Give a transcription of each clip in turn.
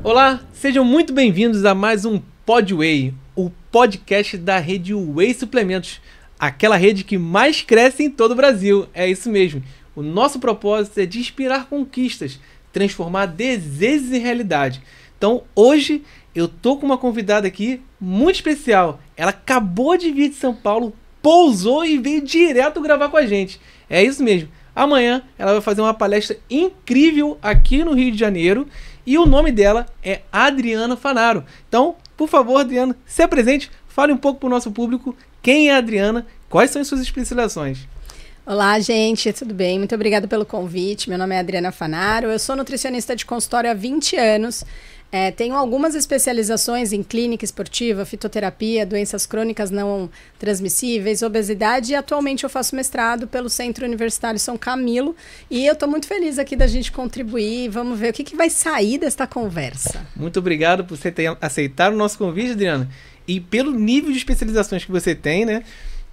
Olá, sejam muito bem-vindos a mais um Podway, o podcast da rede Whey Suplementos, aquela rede que mais cresce em todo o Brasil. É isso mesmo. O nosso propósito é de inspirar conquistas, transformar desejos em realidade. Então, hoje eu tô com uma convidada aqui muito especial. Ela acabou de vir de São Paulo, pousou e veio direto gravar com a gente. É isso mesmo. Amanhã ela vai fazer uma palestra incrível aqui no Rio de Janeiro. E o nome dela é Adriana Fanaro. Então, por favor, Adriana, se apresente, fale um pouco para o nosso público quem é a Adriana, quais são as suas especializações. Olá, gente, tudo bem? Muito obrigada pelo convite. Meu nome é Adriana Fanaro, eu sou nutricionista de consultório há 20 anos. Tenho algumas especializações em clínica esportiva, fitoterapia, doenças crônicas não transmissíveis, obesidade e atualmente eu faço mestrado pelo Centro Universitário São Camilo e eu estou muito feliz aqui da gente contribuir. Vamos ver o que vai sair desta conversa. Muito obrigado por você ter aceitado o nosso convite, Adriana. E pelo nível de especializações que você tem, né?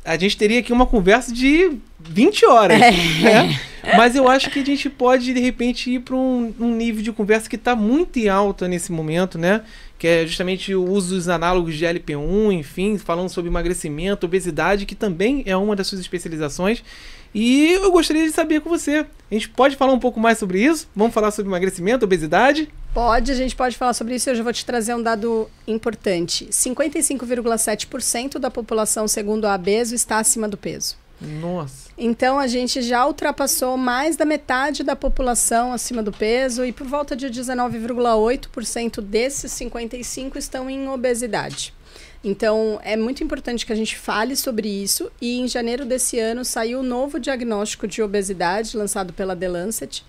A gente teria aqui uma conversa de 20 horas, né? Mas eu acho que a gente pode, de repente, ir para um nível de conversa que está muito em alta nesse momento, né? Que é justamente o uso dos análogos de LP1, enfim, falando sobre emagrecimento, obesidade, que também é uma das suas especializações. E eu gostaria de saber com você, a gente pode falar um pouco mais sobre isso? Vamos falar sobre emagrecimento, obesidade? Pode, a gente pode falar sobre isso. Eu já vou te trazer um dado importante. 55,7% da população, segundo a ABESO, está acima do peso. Nossa. Então, a gente já ultrapassou mais da metade da população acima do peso e por volta de 19,8% desses 55% estão em obesidade. Então, é muito importante que a gente fale sobre isso e em janeiro desse ano saiu um novo diagnóstico de obesidade lançado pela The Lancet.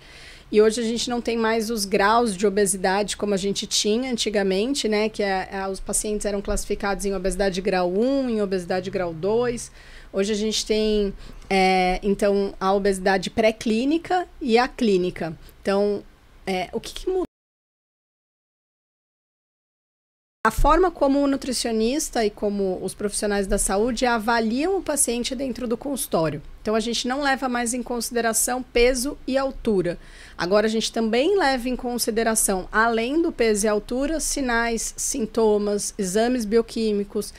E hoje a gente não tem mais os graus de obesidade como a gente tinha antigamente, né? Que os pacientes eram classificados em obesidade grau 1, em obesidade grau 2. Hoje a gente tem, então, a obesidade pré-clínica e a clínica. Então, o que muda? A forma como o nutricionista e como os profissionais da saúde avaliam o paciente dentro do consultório. Então, a gente não leva mais em consideração peso e altura. Agora, a gente também leva em consideração, além do peso e altura, sinais, sintomas, exames bioquímicos,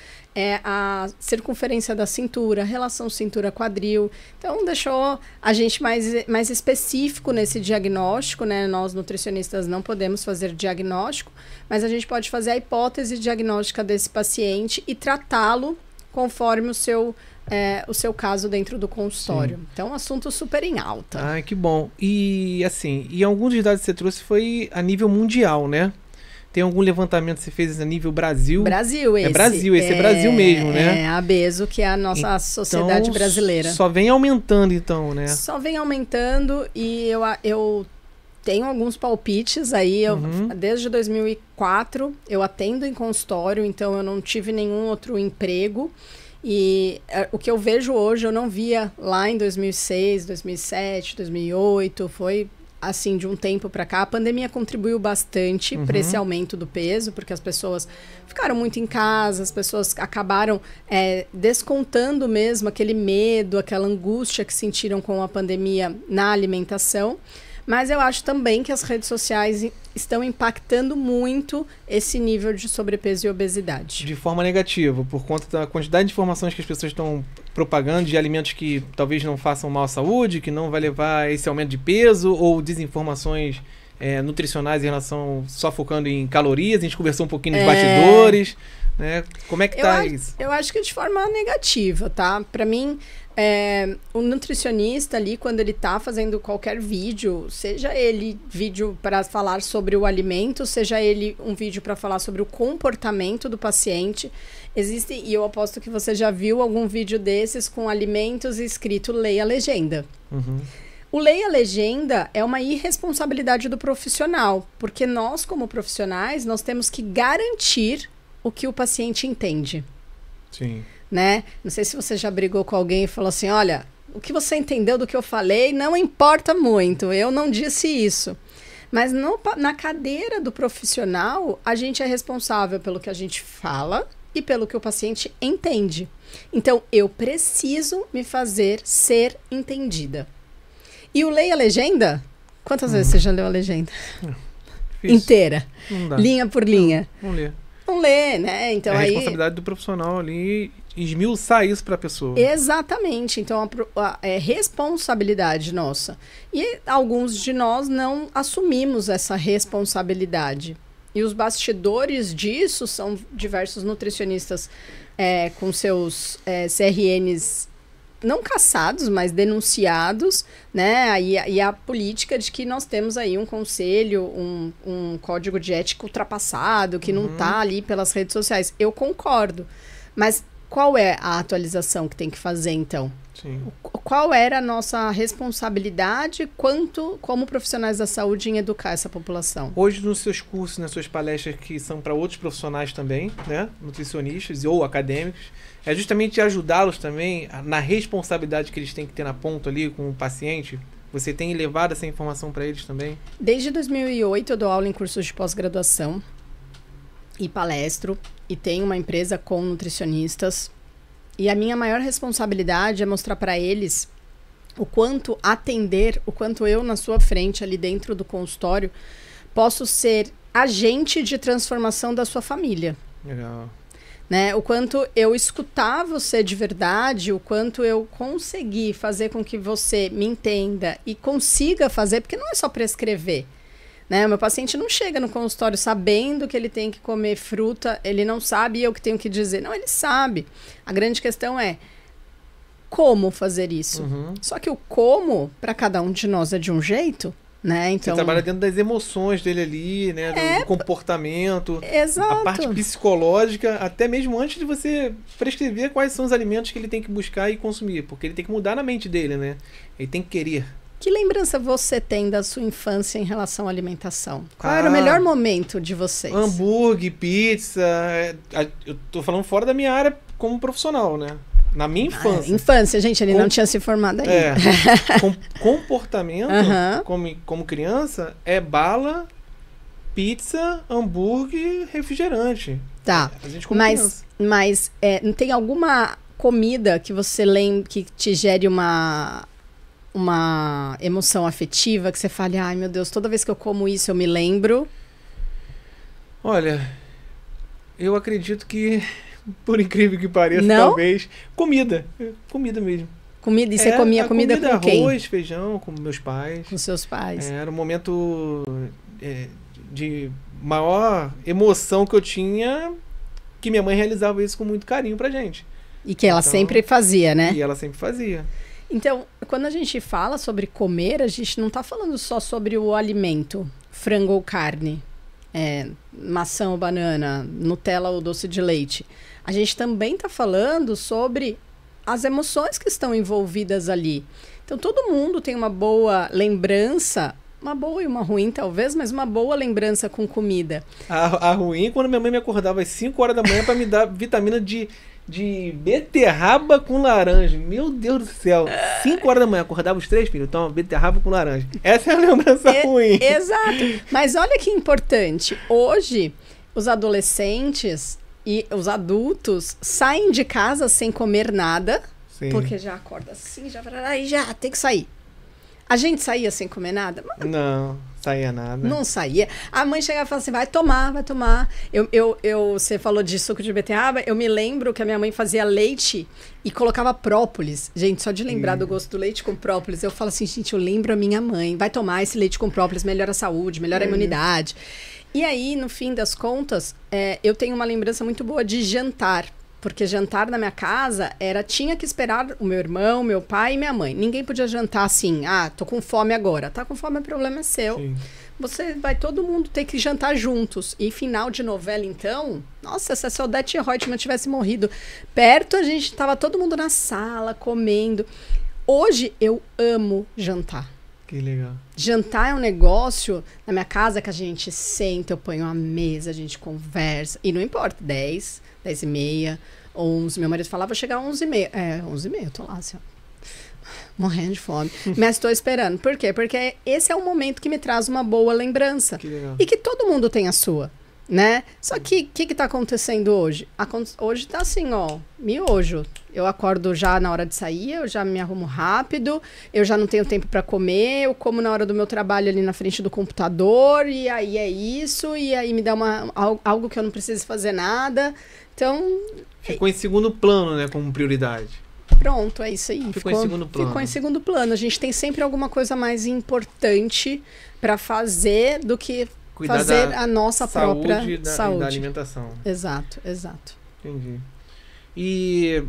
a circunferência da cintura, relação cintura-quadril. Então, deixou a gente mais específico nesse diagnóstico, né? Nós, nutricionistas, não podemos fazer diagnóstico, mas a gente pode fazer a hipótese diagnóstica desse paciente e tratá-lo conforme o seu caso dentro do consultório. Sim. Então, um assunto super em alta. Ah, que bom. E assim, alguns dos dados que você trouxe foi a nível mundial, né? Tem algum levantamento que você fez a nível Brasil? Brasil, esse. É Brasil, esse é Brasil mesmo, né? É, a ABESO, que é a nossa sociedade brasileira. Só vem aumentando, então, né? Só vem aumentando e eu tenho alguns palpites aí. Desde 2004 eu atendo em consultório, então eu não tive nenhum outro emprego. E o que eu vejo hoje, eu não via lá em 2006, 2007, 2008, foi assim, de um tempo para cá. A pandemia contribuiu bastante para esse aumento do peso, porque as pessoas ficaram muito em casa, as pessoas acabaram descontando mesmo aquele medo, aquela angústia que sentiram com a pandemia na alimentação. Mas eu acho também que as redes sociais estão impactando muito esse nível de sobrepeso e obesidade. De forma negativa, por conta da quantidade de informações que as pessoas estão propagando de alimentos que talvez não façam mal à saúde, que não vai levar a esse aumento de peso, ou desinformações nutricionais em relação, só focando em calorias. A gente conversou um pouquinho nos bastidores, né? Como é que tá isso? Eu acho que de forma negativa, tá? Para mim, o nutricionista ali, quando ele tá fazendo qualquer vídeo, seja ele vídeo para falar sobre o alimento, seja ele um vídeo para falar sobre o comportamento do paciente, existe, e eu aposto que você já viu algum vídeo desses com alimentos escrito leia a legenda. O leia a legenda é uma irresponsabilidade do profissional, porque nós, como profissionais, nós temos que garantir o que o paciente entende. Sim. Né? Não sei se você já brigou com alguém e falou assim, olha, o que você entendeu do que eu falei não importa muito, eu não disse isso. Mas na cadeira do profissional, a gente é responsável pelo que a gente fala e pelo que o paciente entende. Então, eu preciso me fazer ser entendida. E o leia a legenda? Quantas vezes você já leu a legenda? difícil. inteira, Não dá. linha por linha. Não lê. Não lê, né? Então É a aí... responsabilidade do profissional ali esmiuçar isso para a pessoa. Exatamente. Então, é responsabilidade nossa. E alguns de nós não assumimos essa responsabilidade. E os bastidores disso são diversos nutricionistas com seus CRNs não caçados, mas denunciados, né? E a política de que nós temos aí um conselho, um código de ética ultrapassado, que não está ali pelas redes sociais. Eu concordo. Mas qual é a atualização que tem que fazer, então? Sim. Qual era a nosa responsabilidade como profissionais da saúde em educar essa população? Hoje, nos seus cursos, nas suas palestras, que são para outros profissionais também, né? Nutricionistas ou acadêmicos, é justamente ajudá-los também na responsabilidade que eles têm que ter na ponta ali com o paciente. Você tem levado essa informação para eles também? Desde 2008 eu dou aula em cursos de pós-graduação e palestro, e tenho uma empresa com nutricionistas. E a minha maior responsabilidade é mostrar para eles o quanto eu na sua frente, ali dentro do consultório, posso ser agente de transformação da sua família. Legal. Né? O quanto eu escutar você de verdade, o quanto eu consegui fazer com que você me entenda e consiga fazer, porque não é só prescrever. Né? O meu paciente não chega no consultório sabendo que ele tem que comer fruta, ele não sabe e eu que tenho que dizer. Não, ele sabe. A grande questão é como fazer isso. Só que o como, para cada um de nós, é de um jeito, né? Então, você trabalha dentro das emoções dele ali, né? Do comportamento. Exato. A parte psicológica, até mesmo antes de você prescrever quais são os alimentos que ele tem que buscar e consumir. Porque ele tem que mudar na mente dele, né? Ele tem que querer. Que lembrança você tem da sua infância em relação à alimentação? Qual era o melhor momento de vocês? Hambúrguer, pizza. Eu tô falando fora da minha área como profissional, né? Na minha infância. Infância, gente, ele não tinha se formado ainda. Comportamento, como criança, é bala, pizza, hambúrguer, refrigerante. Tá. A gente come mas não tem alguma comida que você lembra, que te gere uma emoção afetiva, que você fale, ai meu Deus, toda vez que eu como isso eu me lembro? Olha, eu acredito que, por incrível que pareça, talvez, comida mesmo. Comida, e você comia comida com quem? Arroz, feijão, com meus pais. Com seus pais. Era um momento de maior emoção que eu tinha, que minha mãe realizava isso com muito carinho pra gente. E que ela sempre fazia, né? E ela sempre fazia. Então, quando a gente fala sobre comer, a gente não está falando só sobre o alimento, frango ou carne, maçã ou banana, Nutella ou doce de leite. A gente também está falando sobre as emoções que estão envolvidas ali. Então, todo mundo tem uma boa lembrança, uma boa e uma ruim talvez, mas uma boa lembrança com comida. A ruim, quando minha mãe me acordava às 5 horas da manhã para me dar vitamina de beterraba com laranja. Meu Deus do céu. 5 horas da manhã, acordava os 3 filhos. Toma, beterraba com laranja. Essa é a lembrança ruim. Exato. Mas olha que importante. Hoje, os adolescentes e os adultos saem de casa sem comer nada. Sim. Porque já acorda assim, já tem que sair. A gente saía sem comer nada? Não, saía nada. Não saía. A mãe chegava e falava assim, vai tomar. Você falou de suco de beterraba, eu me lembro que a minha mãe fazia leite e colocava própolis. Gente, só de lembrar do gosto do leite com própolis, eu falo assim, gente, eu lembro a minha mãe, vai tomar esse leite com própolis, melhora a saúde, melhora a imunidade. E aí, no fim das contas, eu tenho uma lembrança muito boa de jantar. Porque jantar na minha casa tinha que esperar o meu irmão, meu pai e minha mãe. Ninguém podia jantar assim, tô com fome agora. Tá com fome, o problema é seu. Sim. Todo mundo ter que jantar juntos. E final de novela, então, nossa, se a Odete Reutemann tivesse morrido perto, a gente tava todo mundo na sala, comendo. Hoje, eu amo jantar. Que legal. Jantar é um negócio na minha casa que a gente senta, eu ponho uma mesa, a gente conversa. E não importa, 10 e meia, 11. Meu marido falava, vou chegar às 11 e meia. 11 e meia, eu tô lá assim, ó, morrendo de fome. Mas estou esperando. Por quê? Porque esse é o momento que me traz uma boa lembrança. Que legal. E que todo mundo tem a sua. né? Só que o que tá acontecendo hoje? Hoje tá assim, ó, miojo. Eu acordo já na hora de sair, eu já me arrumo rápido, eu já não tenho tempo para comer, eu como na hora do meu trabalho ali na frente do computador, e aí é isso, e aí me dá algo que eu não preciso fazer nada. Então... Ficou em segundo plano, né, como prioridade. Pronto, é isso aí. Ficou em segundo plano. Ficou em segundo plano. A gente tem sempre alguma coisa mais importante para fazer do que cuidar fazer a nossa própria saúde. E da alimentação. Exato, exato. Entendi. E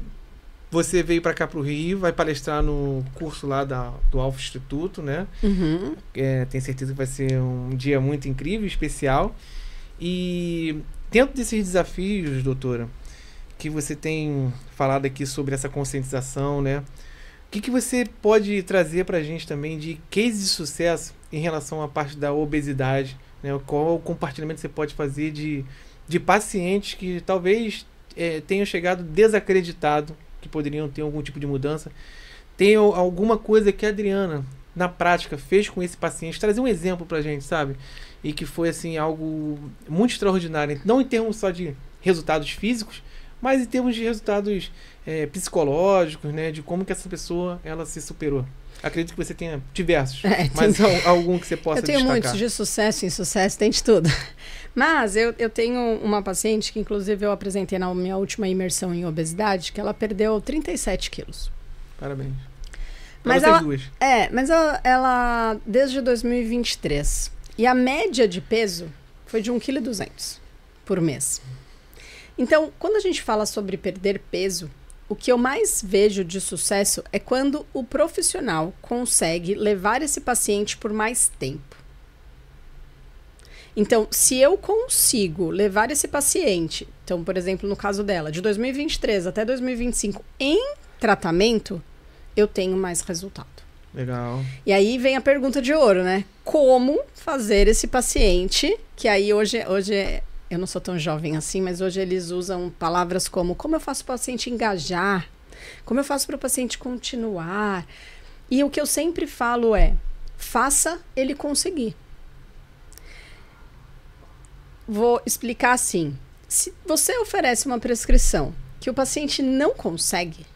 você veio para cá, para o Rio, vai palestrar no curso lá do Alfa Instituto, né? Uhum. Tenho certeza que vai ser um dia muito incrível, especial. E dentro desses desafios, doutora, que você tem falado aqui sobre essa conscientização, né? O que você pode trazer para a gente também de case de sucesso em relação à parte da obesidade? Né? Qual o compartilhamento você pode fazer de pacientes que talvez tenham chegado desacreditado, que poderiam ter algum tipo de mudança? Tem alguma coisa que a Adriana, na prática, fez com esse paciente? Trazer um exemplo para a gente, sabe? E que foi assim, algo muito extraordinário. Não em termos só de resultados físicos, mas em termos de resultados psicológicos, né? De como que essa pessoa ela se superou. Acredito que você tenha diversos, mas algum que você possa destacar. Eu tenho muitos de sucesso, insucesso, tem de tudo. Mas eu tenho uma paciente que, inclusive, eu apresentei na minha última imersão em obesidade, que ela perdeu 37 quilos. Parabéns. Mas ela desde 2023. E a média de peso foi de 1,2 kg por mês. Então, quando a gente fala sobre perder peso, o que eu mais vejo de sucesso é quando o profissional consegue levar esse paciente por mais tempo. Então, se eu consigo levar esse paciente, então, por exemplo, no caso dela, de 2023 até 2025 em tratamento, eu tenho mais resultado. Legal. E aí vem a pergunta de ouro, né? Como fazer esse paciente, que aí hoje eu não sou tão jovem assim, mas hoje eles usam palavras como eu faço para o paciente engajar, como eu faço para o paciente continuar. E o que eu sempre falo é, faça ele conseguir. Vou explicar assim, se você oferece uma prescrição que o paciente não consegue,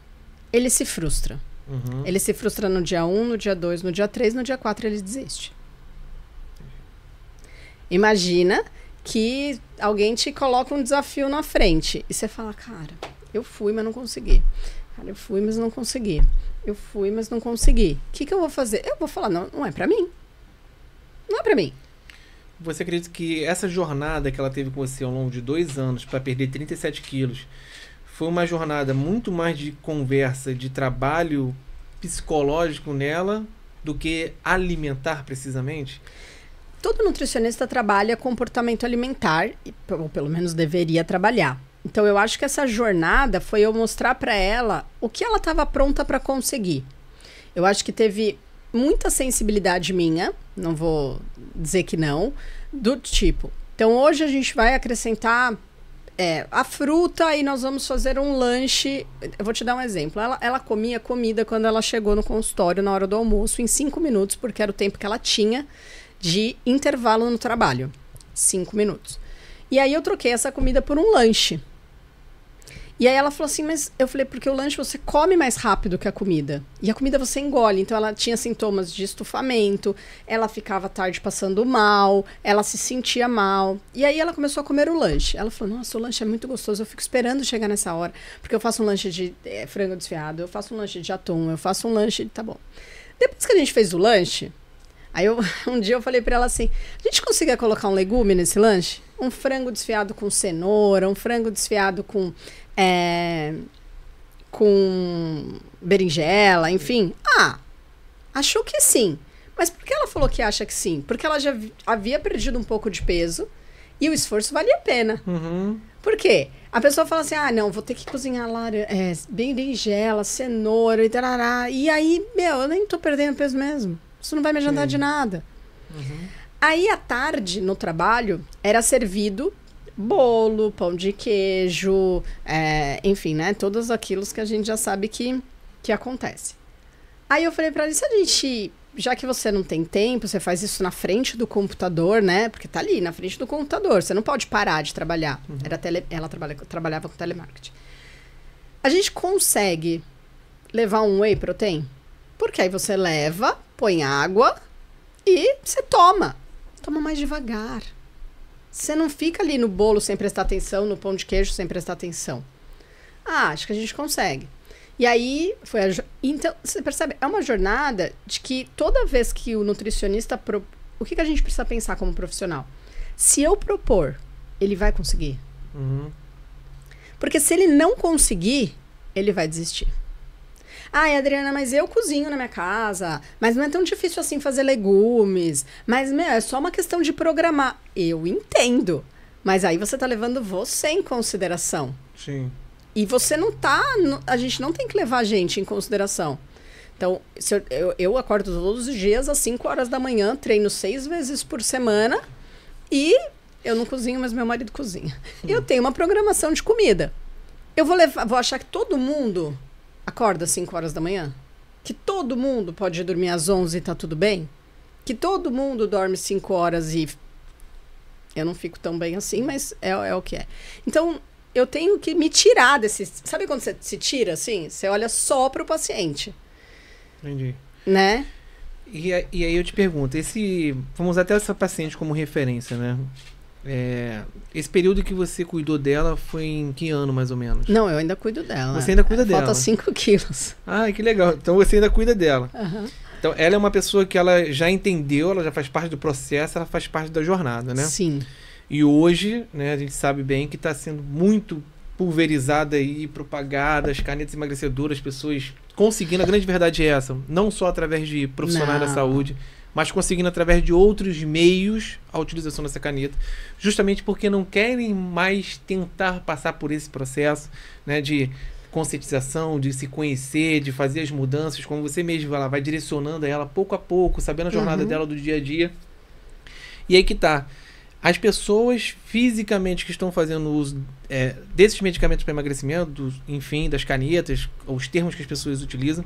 ele se frustra. Uhum. Ele se frustra no dia 1, no dia 2, no dia 3, no dia 4 ele desiste. Imagina que alguém te coloca um desafio na frente e você fala, cara, eu fui, mas não consegui. Cara, eu fui, mas não consegui. Eu fui, mas não consegui. O que eu vou fazer? Eu vou falar, não é pra mim. Não é pra mim. Você acredita que essa jornada que ela teve com você ao longo de 2 anos para perder 37 quilos foi uma jornada muito mais de conversa, de trabalho psicológico nela do que alimentar precisamente? Todo nutricionista trabalha comportamento alimentar, ou pelo menos deveria trabalhar. Então, eu acho que essa jornada foi eu mostrar para ela o que ela estava pronta para conseguir. Eu acho que teve muita sensibilidade minha, não vou dizer que não, do tipo. Então, hoje a gente vai acrescentar a fruta e nós vamos fazer um lanche. Eu vou te dar um exemplo. Ela comia comida quando ela chegou no consultório na hora do almoço em 5 minutos, porque era o tempo que ela tinha de intervalo no trabalho. 5 minutos. E aí eu troquei essa comida por um lanche. E aí ela falou assim, mas eu falei, porque o lanche você come mais rápido que a comida. E a comida você engole. Então ela tinha sintomas de estufamento, ela ficava tarde passando mal, ela se sentia mal. E aí ela começou a comer o lanche. Ela falou, nossa, o lanche é muito gostoso, eu fico esperando chegar nessa hora. Porque eu faço um lanche de frango desfiado, eu faço um lanche de atum, eu faço um lanche... Tá bom. Depois que a gente fez o lanche, aí um dia eu falei pra ela assim, a gente conseguia colocar um legume nesse lanche? Um frango desfiado com cenoura, um frango desfiado com berinjela, enfim. Achou que sim. Mas por que ela falou que acha que sim? Porque ela já havia perdido um pouco de peso e o esforço valia a pena. Uhum. Por quê? A pessoa fala assim, não, vou ter que cozinhar berinjela, cenoura e tarará. E aí, eu nem tô perdendo peso mesmo. Isso não vai me adiantar de nada. Uhum. Aí, à tarde, no trabalho, era servido bolo, pão de queijo, enfim, né? Todos aqueles que a gente já sabe que acontece. Aí eu falei pra ela, se a gente já que você não tem tempo, você faz isso na frente do computador, né? Porque tá ali, na frente do computador. Você não pode parar de trabalhar. Ela trabalhava com telemarketing. A gente consegue levar um whey protein? Porque aí você leva, põe água e você toma. Toma mais devagar. Você não fica ali no bolo sem prestar atenção, no pão de queijo sem prestar atenção. Acho que a gente consegue. E aí, então, você percebe, é uma jornada de que toda vez que o nutricionista... O que a gente precisa pensar como profissional? Se eu propor, ele vai conseguir? Porque se ele não conseguir, ele vai desistir. Adriana, mas eu cozinho na minha casa, mas não é tão difícil assim fazer legumes, mas, é só uma questão de programar. Eu entendo, mas aí você tá levando você em consideração. Sim. E você não tá... A gente não tem que levar a gente em consideração. Então, eu acordo todos os dias às 5 horas da manhã, treino 6 vezes por semana e eu não cozinho, mas meu marido cozinha. Eu tenho uma programação de comida. Eu vou achar que todo mundo acorda às 5 horas da manhã? Que todo mundo pode dormir às 11 e tá tudo bem? Que todo mundo dorme 5 horas e... Eu não fico tão bem assim, mas é o que é. Então... Eu tenho que me tirar desse... Sabe quando você se tira, assim? Você olha só para o paciente. Entendi. Né? E aí eu te pergunto, vamos usar até essa paciente como referência, né? Esse período que você cuidou dela foi em que ano, mais ou menos? Não, eu ainda cuido dela. Você ainda cuida dela? Falta 5 quilos. Que legal. Então você ainda cuida dela. Uhum. Então ela é uma pessoa que ela já entendeu, ela já faz parte do processo, ela faz parte da jornada, né? Sim. E hoje, né, a gente sabe bem que está sendo muito pulverizada e propagada, as canetas emagrecedoras, pessoas conseguindo, a grande verdade é essa, não só através de profissionais da saúde, mas conseguindo através de outros meios a utilização dessa caneta, justamente porque não querem mais tentar passar por esse processo, né, de conscientização, de se conhecer, de fazer as mudanças, como você mesmo vai direcionando ela pouco a pouco, sabendo a jornada dela do dia a dia. E aí que tá. As pessoas fisicamente que estão fazendo uso desses medicamentos para emagrecimento, enfim, das canetas, os termos que as pessoas utilizam,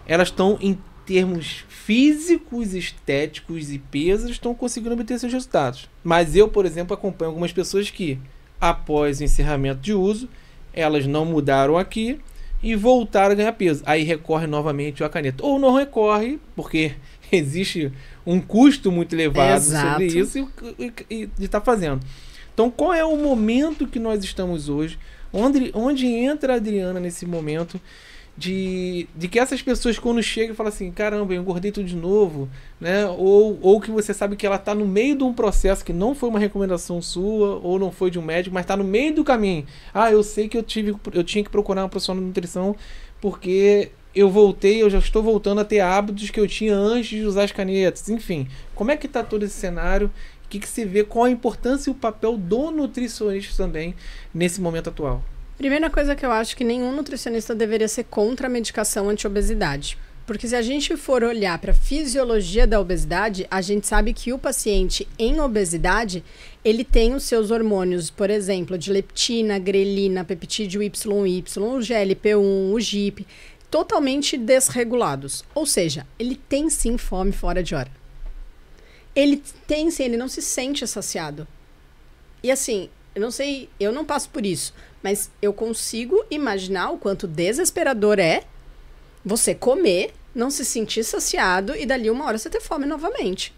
elas estão em termos físicos, estéticos e pesos, estão conseguindo obter seus resultados. Mas eu, por exemplo, acompanho algumas pessoas que, após o encerramento de uso, elas não mudaram aqui e voltaram a ganhar peso. Aí recorre novamente à caneta. Ou não recorre, porque existe um custo muito elevado sobre isso e está fazendo. Então, qual é o momento que nós estamos hoje? Onde entra a Adriana nesse momento de que essas pessoas, quando chegam e falam assim, caramba, eu engordei tudo de novo, né? Ou que você sabe que ela está no meio de um processo que não foi uma recomendação sua, ou não foi de um médico, mas está no meio do caminho. Eu sei que eu tinha que procurar uma profissional de nutrição porque eu já estou voltando a ter hábitos que eu tinha antes de usar as canetas. Enfim, como é que está todo esse cenário? O que você vê? Qual a importância e o papel do nutricionista também nesse momento atual? Primeira coisa que eu acho que nenhum nutricionista deveria ser contra a medicação anti-obesidade. Porque se a gente for olhar para a fisiologia da obesidade, a gente sabe que o paciente em obesidade, ele tem os seus hormônios, por exemplo, de leptina, grelina, peptídeo YY, o GLP-1, o GIP, totalmente desregulados. Ou seja, ele tem sim fome fora de hora. Ele tem sim, ele não se sente saciado. E assim, eu não sei, eu não passo por isso, mas eu consigo imaginar o quanto desesperador é você comer, não se sentir saciado e dali 1 hora você ter fome novamente.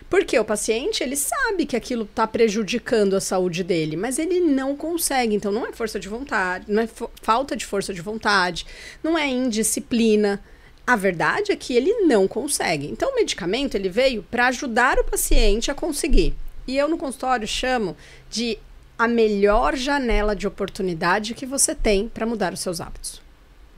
Porque o paciente, ele sabe que aquilo está prejudicando a saúde dele, mas ele não consegue. Então, não é força de vontade, não é falta de força de vontade, não é indisciplina. A verdade é que ele não consegue. Então, o medicamento, ele veio para ajudar o paciente a conseguir. E eu, no consultório, chamo de a melhor janela de oportunidade que você tem para mudar os seus hábitos.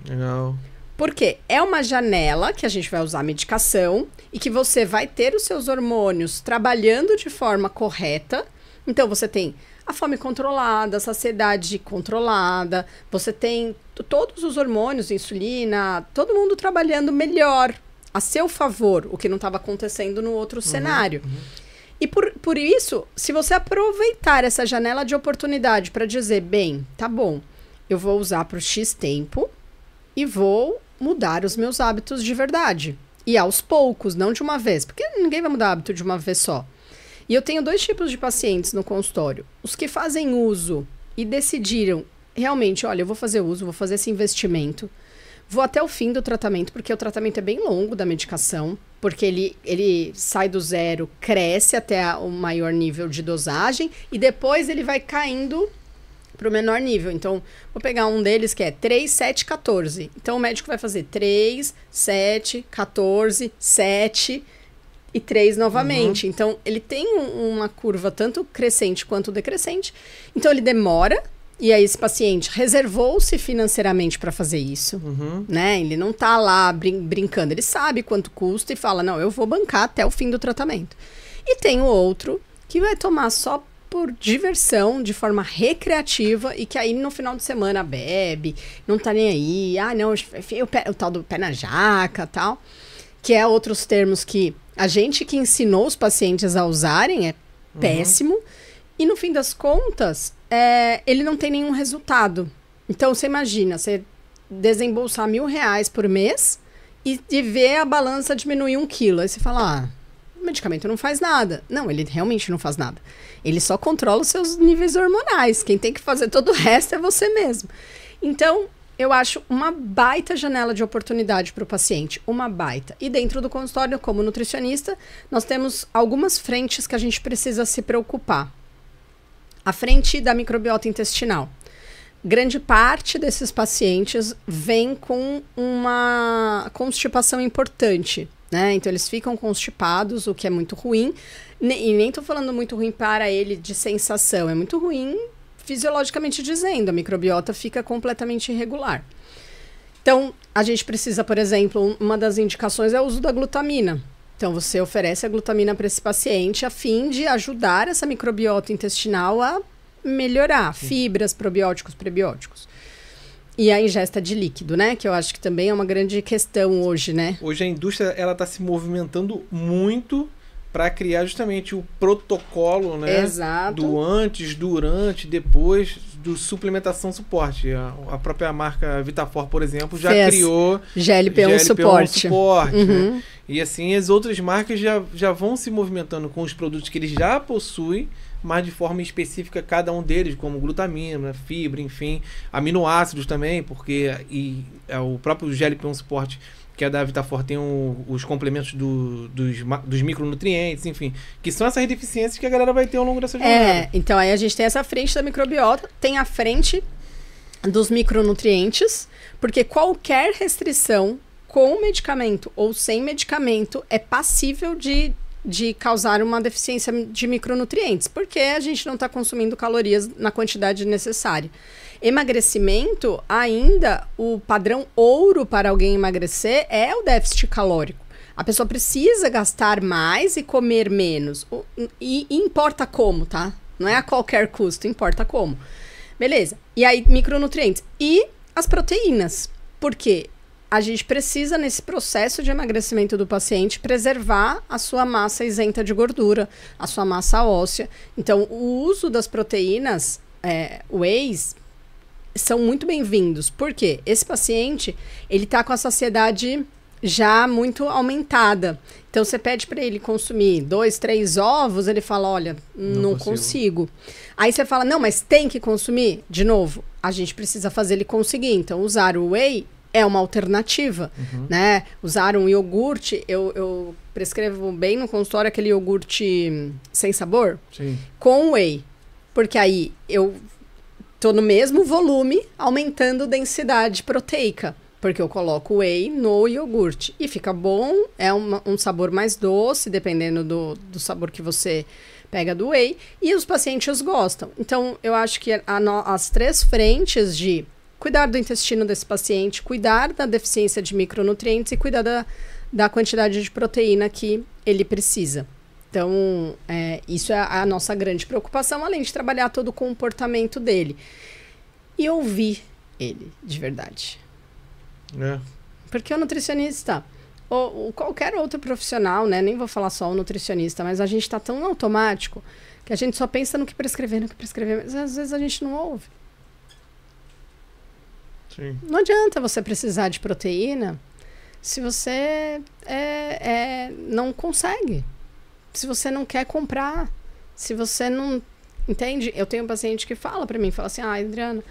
Legal. Porque é uma janela que a gente vai usar a medicação e que você vai ter os seus hormônios trabalhando de forma correta. Então, você tem a fome controlada, a saciedade controlada, você tem todos os hormônios, insulina, todo mundo trabalhando melhor, a seu favor, o que não estava acontecendo no outro cenário. E por isso, se você aproveitar essa janela de oportunidade para dizer, bem, tá bom, eu vou usar por X tempo e vou mudar os meus hábitos de verdade. E aos poucos, não de uma vez, porque ninguém vai mudar hábito de uma vez só. E eu tenho 2 tipos de pacientes no consultório. Os que fazem uso e decidiram, realmente, olha, eu vou fazer uso, vou fazer esse investimento, vou até o fim do tratamento, porque o tratamento é bem longo da medicação, porque ele sai do 0, cresce até o maior nível de dosagem, e depois ele vai caindo para o menor nível. Então, vou pegar um deles que é 3, 7, 14. Então, o médico vai fazer 3, 7, 14, 7 e 3 novamente. Então, ele tem uma curva tanto crescente quanto decrescente. Então, ele demora. E aí, esse paciente reservou-se financeiramente para fazer isso, né? Ele não tá lá brincando. Ele sabe quanto custa e fala, não, eu vou bancar até o fim do tratamento. E tem o outro que vai tomar só por diversão, de forma recreativa, e que aí no final de semana bebe, não tá nem aí, não, o tal do pé na jaca e tal, que é outros termos que a gente que ensinou os pacientes a usarem é péssimo, e no fim das contas, ele não tem nenhum resultado. Então, você imagina, você desembolsar R$1.000 por mês e ver a balança diminuir 1 quilo, aí você fala, o medicamento não faz nada. Não, ele realmente não faz nada. Ele só controla os seus níveis hormonais. Quem tem que fazer todo o resto é você mesmo. Então, eu acho uma baita janela de oportunidade para o paciente. Uma baita. E dentro do consultório, como nutricionista, nós temos algumas frentes que a gente precisa se preocupar. A frente da microbiota intestinal. Grande parte desses pacientes vem com uma constipação importante, né? Então, eles ficam constipados, o que é muito ruim. E nem tô falando muito ruim para ele de sensação. É muito ruim fisiologicamente dizendo. A microbiota fica completamente irregular. Então, a gente precisa, por exemplo, uma das indicações é o uso da glutamina. Então, você oferece a glutamina para esse paciente a fim de ajudar essa microbiota intestinal a melhorar fibras, probióticos, prebióticos. E a ingesta de líquido, né? Que eu acho que também é uma grande questão hoje, né? Hoje a indústria ela está se movimentando muito para criar justamente o protocolo, né? Exato. Do antes, durante, depois do suplementação suporte. A própria marca Vitafor, por exemplo, já criou GLP-1 suporte. Né? E assim as outras marcas já vão se movimentando com os produtos que eles já possuem, mas de forma específica cada um deles, como glutamina, fibra, enfim, aminoácidos também, porque o próprio GLP-1 suporte, que é da Vitafor, tem os complementos dos micronutrientes, enfim, que são essas deficiências que a galera vai ter ao longo dessa jornada. Então aí a gente tem essa frente da microbiota, tem a frente dos micronutrientes, porque qualquer restrição com medicamento ou sem medicamento é passível de causar uma deficiência de micronutrientes, porque a gente não está consumindo calorias na quantidade necessária. Emagrecimento, ainda, o padrão ouro para alguém emagrecer é o déficit calórico. A pessoa precisa gastar mais e comer menos. E importa como, tá? Não é a qualquer custo, importa como. Beleza. E aí, micronutrientes. E as proteínas. Por quê? A gente precisa, nesse processo de emagrecimento do paciente, preservar a sua massa isenta de gordura, a sua massa óssea. Então, o uso das proteínas, wheys, são muito bem-vindos. Por quê? Esse paciente, ele tá com a saciedade já muito aumentada. Então, você pede para ele consumir 2, 3 ovos, ele fala, olha, não consigo. Aí você fala, não, mas tem que consumir? De novo, a gente precisa fazer ele conseguir. Então, usar o whey é uma alternativa, né? Usar um iogurte, eu prescrevo bem no consultório aquele iogurte sem sabor, com whey. Porque aí eu tô no mesmo volume, aumentando densidade proteica. Porque eu coloco whey no iogurte. E fica bom, é um sabor mais doce, dependendo do sabor que você pega do whey. E os pacientes gostam. Então, eu acho que as 3 frentes de cuidar do intestino desse paciente, cuidar da deficiência de micronutrientes e cuidar da quantidade de proteína que ele precisa. Então, isso é a nossa grande preocupação, além de trabalhar todo o comportamento dele. E ouvir ele, de verdade. Porque o nutricionista, ou qualquer outro profissional, né? Nem vou falar só o nutricionista, mas a gente está tão automático que a gente só pensa no que prescrever, mas às vezes a gente não ouve. Não adianta você precisar de proteína se você não consegue, se você não quer comprar, se você não... Entende? Eu tenho um paciente que fala pra mim, fala assim, Adriana,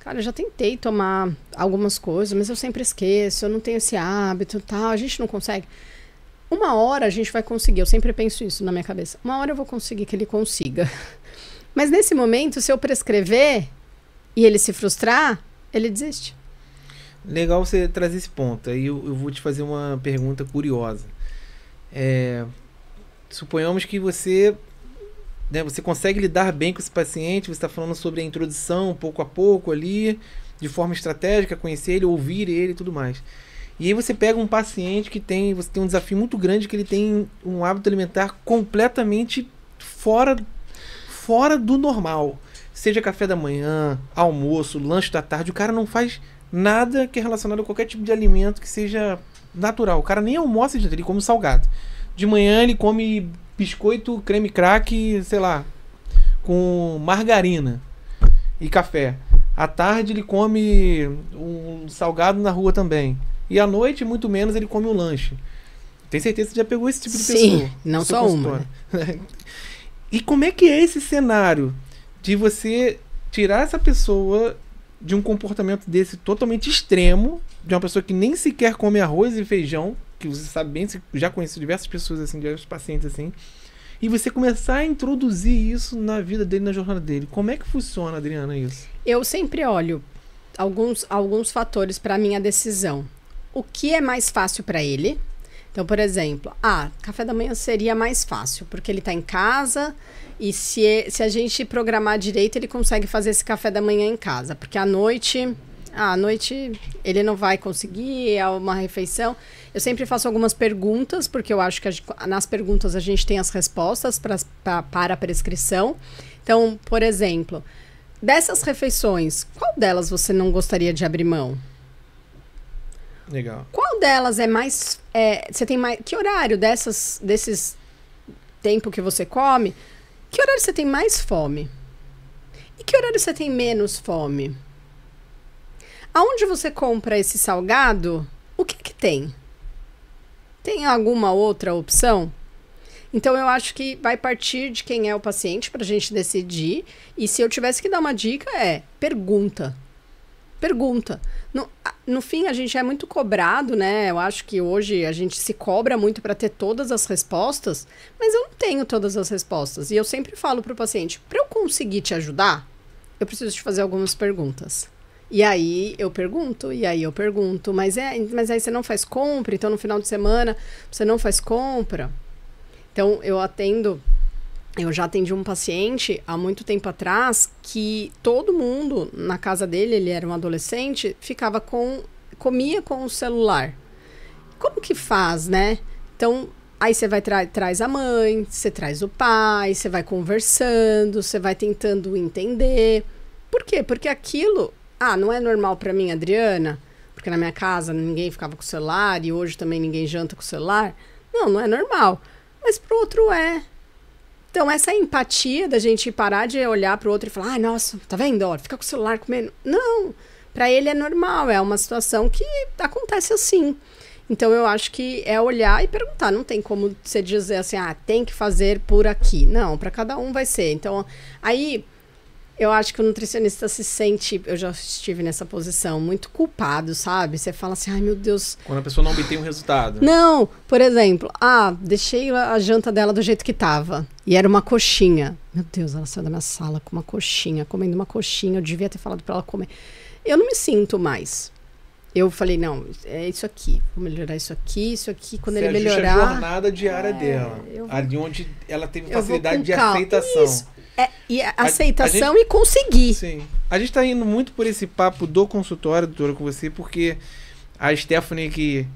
cara, eu já tentei tomar algumas coisas, mas eu sempre esqueço, eu não tenho esse hábito e tal, a gente não consegue. Uma hora a gente vai conseguir, eu sempre penso isso na minha cabeça, uma hora eu vou conseguir que ele consiga. Mas nesse momento, se eu prescrever e ele se frustrar, ele desiste. Legal você trazer esse ponto. Aí eu vou te fazer uma pergunta curiosa. Suponhamos que você consegue lidar bem com esse paciente, você está falando sobre a introdução pouco a pouco ali, de forma estratégica, conhecer ele, ouvir ele e tudo mais. E aí você pega um paciente você tem um desafio muito grande, que ele tem um hábito alimentar completamente fora do normal. Seja café da manhã, almoço, lanche da tarde, o cara não faz nada que é relacionado a qualquer tipo de alimento que seja natural. O cara nem almoça, ele come salgado. De manhã ele come biscoito, creme crack, sei lá, com margarina e café. À tarde ele come um salgado na rua também. E à noite, muito menos, ele come um lanche. Tem certeza que você já pegou esse tipo de pessoa? Sim, não só uma. Né? E como é que é esse cenário de você tirar essa pessoa de um comportamento desse totalmente extremo, de uma pessoa que nem sequer come arroz e feijão, que você sabe bem, você já conhece diversas pessoas assim, diversos pacientes assim, e você começar a introduzir isso na vida dele, na jornada dele. Como é que funciona, Adriana, isso? Eu sempre olho alguns fatores para minha decisão. O que é mais fácil para ele? Então, por exemplo, café da manhã seria mais fácil, porque ele está em casa e se a gente programar direito, ele consegue fazer esse café da manhã em casa, porque à noite ele não vai conseguir, é uma refeição. Eu sempre faço algumas perguntas, porque eu acho que nas perguntas a gente tem as respostas para a prescrição. Então, por exemplo, dessas refeições, qual delas você não gostaria de abrir mão? Legal. Qual delas é mais... você tem mais... Que horário desses tempo que você come, que horário você tem mais fome? E que horário você tem menos fome? Aonde você compra esse salgado, o que tem? Tem alguma outra opção? Então, eu acho que vai partir de quem é o paciente para a gente decidir. E se eu tivesse que dar uma dica, pergunta. Pergunta. No fim, a gente é muito cobrado, né? Eu acho que hoje a gente se cobra muito para ter todas as respostas, mas eu não tenho todas as respostas. E eu sempre falo para o paciente, para eu conseguir te ajudar, eu preciso te fazer algumas perguntas. E aí eu pergunto, mas aí você não faz compra, então no final de semana você não faz compra. Então eu já atendi um paciente há muito tempo atrás que todo mundo na casa dele, ele era um adolescente, comia com o celular. Como que faz, né? Então, aí você vai traz a mãe, você traz o pai, você vai conversando, você vai tentando entender. Por quê? Porque aquilo, não é normal para mim, Adriana, porque na minha casa ninguém ficava com o celular e hoje também ninguém janta com o celular. Não é normal. Mas pro outro é. Então, essa empatia da gente parar de olhar pro outro e falar, nossa, tá vendo? Ó, fica com o celular comendo. Não, para ele é normal, é uma situação que acontece assim. Então, eu acho que é olhar e perguntar. Não tem como você dizer assim, tem que fazer por aqui. Não, para cada um vai ser. Então, aí, eu acho que o nutricionista se sente, eu já estive nessa posição, muito culpado, sabe? Você fala assim, meu Deus. Quando a pessoa não obtém um resultado. Não, por exemplo, deixei a janta dela do jeito que tava. E era uma coxinha. Meu Deus, ela saiu da minha sala com uma coxinha, comendo uma coxinha. Eu devia ter falado pra ela comer. Eu não me sinto mais. Eu falei, não, é isso aqui. Vou melhorar isso aqui. Quando ele melhorar... a jornada diária dela. Ali onde ela teve facilidade de aceitação. Isso. E aceitação e conseguir. Sim. A gente tá indo muito por esse papo do consultório, doutora, com você, porque a Stephanie, que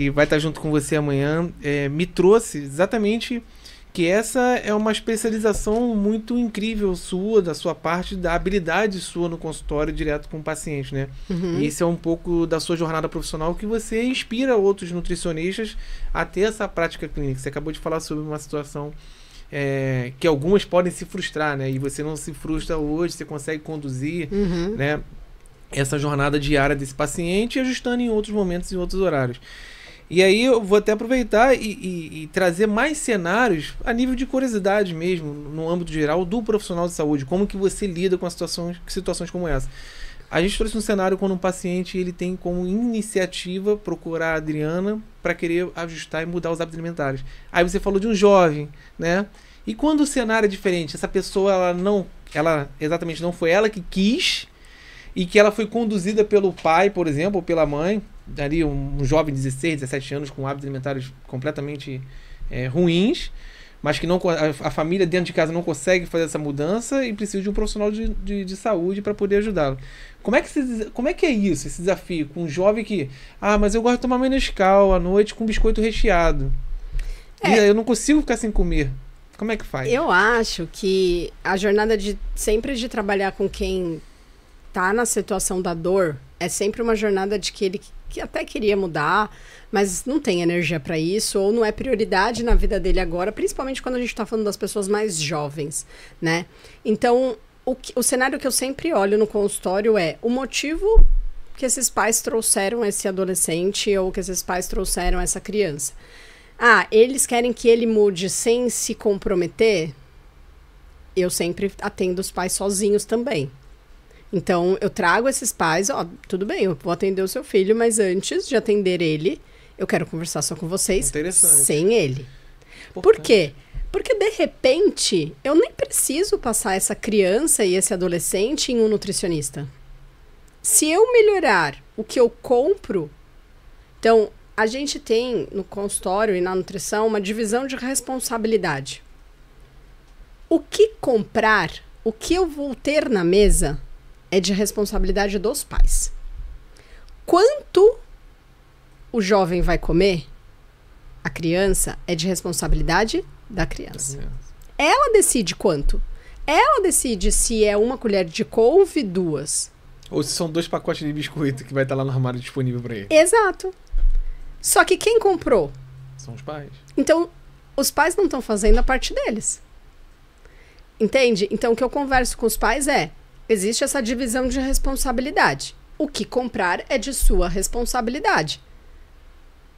vai estar junto com você amanhã, me trouxe exatamente que essa é uma especialização muito incrível sua, da sua parte, da habilidade sua no consultório direto com o paciente, né? Uhum. E esse é um pouco da sua jornada profissional que você inspira outros nutricionistas a ter essa prática clínica. Você acabou de falar sobre uma situação que algumas podem se frustrar, né? E você não se frustra hoje, você consegue conduzir, né, essa jornada diária desse paciente, ajustando em outros momentos e outros horários. E aí eu vou até aproveitar e trazer mais cenários a nível de curiosidade mesmo, no âmbito geral do profissional de saúde, como que você lida com situações como essa. A gente trouxe um cenário quando um paciente ele tem como iniciativa procurar a Adriana para querer ajustar e mudar os hábitos alimentares. Aí você falou de um jovem, né? E quando o cenário é diferente, essa pessoa ela exatamente não foi ela que quis e que ela foi conduzida pelo pai, por exemplo, ou pela mãe, ali um jovem de 16, 17 anos com hábitos alimentares completamente ruins, mas que não, a família dentro de casa não consegue fazer essa mudança e precisa de um profissional de saúde para poder ajudá-lo. Como é que é isso, esse desafio com um jovem que, mas eu gosto de tomar Nescau à noite com biscoito recheado. E eu não consigo ficar sem comer. Como é que faz? Eu acho que a jornada sempre de trabalhar com quem tá na situação da dor é sempre uma jornada de que ele que até queria mudar, mas não tem energia para isso, ou não é prioridade na vida dele agora, principalmente quando a gente tá falando das pessoas mais jovens, né? Então, o cenário que eu sempre olho no consultório é o motivo que esses pais trouxeram esse adolescente ou que esses pais trouxeram essa criança. Eles querem que ele mude sem se comprometer? Eu sempre atendo os pais sozinhos também. Então, eu trago esses pais, tudo bem, eu vou atender o seu filho, mas antes de atender ele, eu quero conversar só com vocês sem ele. Por quê? Porque, de repente, eu nem preciso passar essa criança e esse adolescente em um nutricionista. Se eu melhorar o que eu compro... Então, a gente tem no consultório e na nutrição uma divisão de responsabilidade. O que comprar, o que eu vou ter na mesa... é de responsabilidade dos pais. Quanto o jovem vai comer, a criança, é de responsabilidade da criança. Ela decide quanto. Ela decide se é uma colher de couve, 2. Ou se são 2 pacotes de biscoito que vai estar lá no armário disponível para ele. Exato. Só que quem comprou? São os pais. Então, os pais não estão fazendo a parte deles. Entende? Então, o que eu converso com os pais existe essa divisão de responsabilidade. O que comprar é de sua responsabilidade.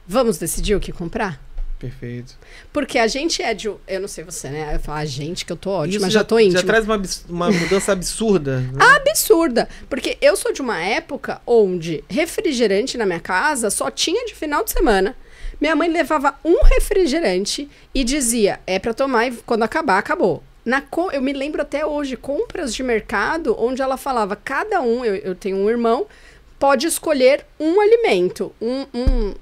Vamos decidir o que comprar? Perfeito. Porque a gente eu não sei você, né? Eu falo, a gente, que eu tô ótima, já tô íntima. Já traz uma mudança absurda. Né? Absurda. Porque eu sou de uma época onde refrigerante na minha casa só tinha de final de semana. Minha mãe levava um refrigerante e dizia, é pra tomar e quando acabar, acabou. Eu me lembro até hoje, compras de mercado, onde ela falava, cada um, eu tenho um irmão, pode escolher um alimento,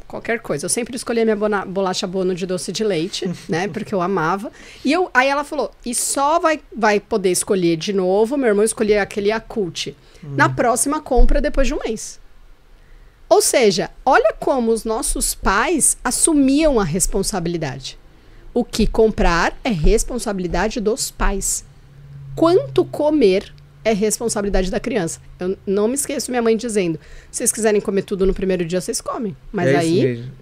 qualquer coisa. Eu sempre escolhi a minha bolacha Bono de doce de leite, né, porque eu amava. Aí ela falou, e só vai poder escolher de novo, meu irmão escolhia aquele Yakult, na próxima compra depois de um mês. Ou seja, olha como os nossos pais assumiam a responsabilidade. O que comprar é responsabilidade dos pais. Quanto comer é responsabilidade da criança. Eu não me esqueço minha mãe dizendo, se vocês quiserem comer tudo no primeiro dia, vocês comem. Mas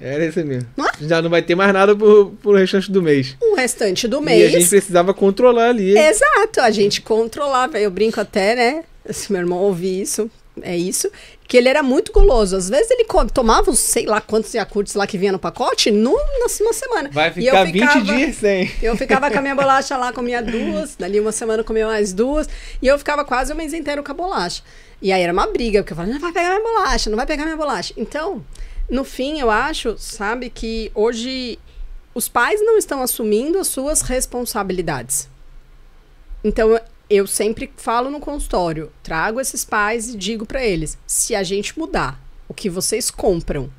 Era isso mesmo. Já não vai ter mais nada pro restante do mês. O restante do mês... E a gente precisava controlar ali. Exato, a gente controlava. Eu brinco até, né? Se meu irmão ouvir isso, é isso. Que ele era muito guloso. Às vezes ele tomava uns, sei lá quantos Yakults lá que vinha no pacote, numa semana. Vai ficar 20 dias sem. Eu ficava com a minha bolacha lá, comia 2, dali uma semana comia mais 2, e eu ficava quase o mês inteiro com a bolacha. E aí era uma briga, porque eu falava, não vai pegar minha bolacha, não vai pegar minha bolacha. Então, no fim, eu acho, sabe, que hoje os pais não estão assumindo as suas responsabilidades. Então, eu sempre falo no consultório, trago esses pais e digo pra eles, se a gente mudar o que vocês compram,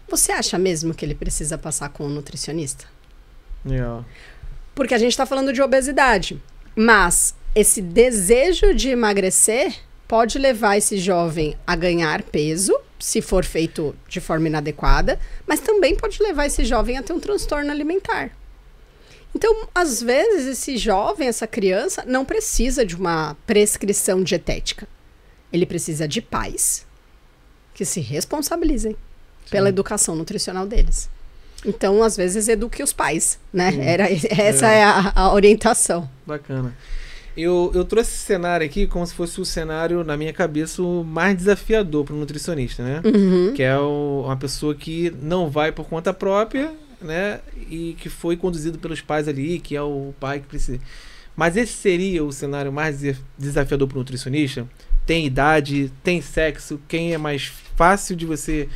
você acha mesmo que ele precisa passar com um nutricionista? Yeah. Porque a gente tá falando de obesidade, mas esse desejo de emagrecer pode levar esse jovem a ganhar peso, se for feito de forma inadequada, mas também pode levar esse jovem a ter um transtorno alimentar. Então, às vezes, esse jovem, essa criança, não precisa de uma prescrição dietética. Ele precisa de pais que se responsabilizem pela educação nutricional deles. Então, às vezes, eduque os pais, né? Essa é a orientação. Bacana. Eu trouxe esse cenário aqui como se fosse o cenário, na minha cabeça, o mais desafiador para o nutricionista, né? Que é uma pessoa que não vai por conta própria, né? E que foi conduzido pelos pais ali, que é o pai que precisa. Mas esse seria o cenário mais desafiador para o nutricionista? Tem idade, tem sexo, quem é mais fácil de você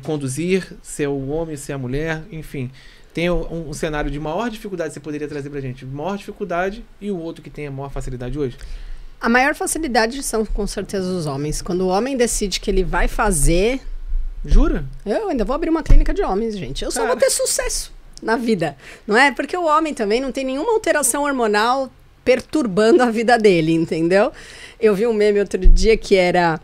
conduzir, se é o homem, se é a mulher, enfim. Tem um cenário de maior dificuldade que você poderia trazer pra gente? Maior dificuldade e o outro que tem a maior facilidade hoje? A maior facilidade são com certeza os homens. Quando o homem decide que ele vai fazer... Jura? Eu ainda vou abrir uma clínica de homens, gente. Eu só vou ter sucesso na vida, não é? Porque o homem também não tem nenhuma alteração hormonal perturbando a vida dele, entendeu? Eu vi um meme outro dia que era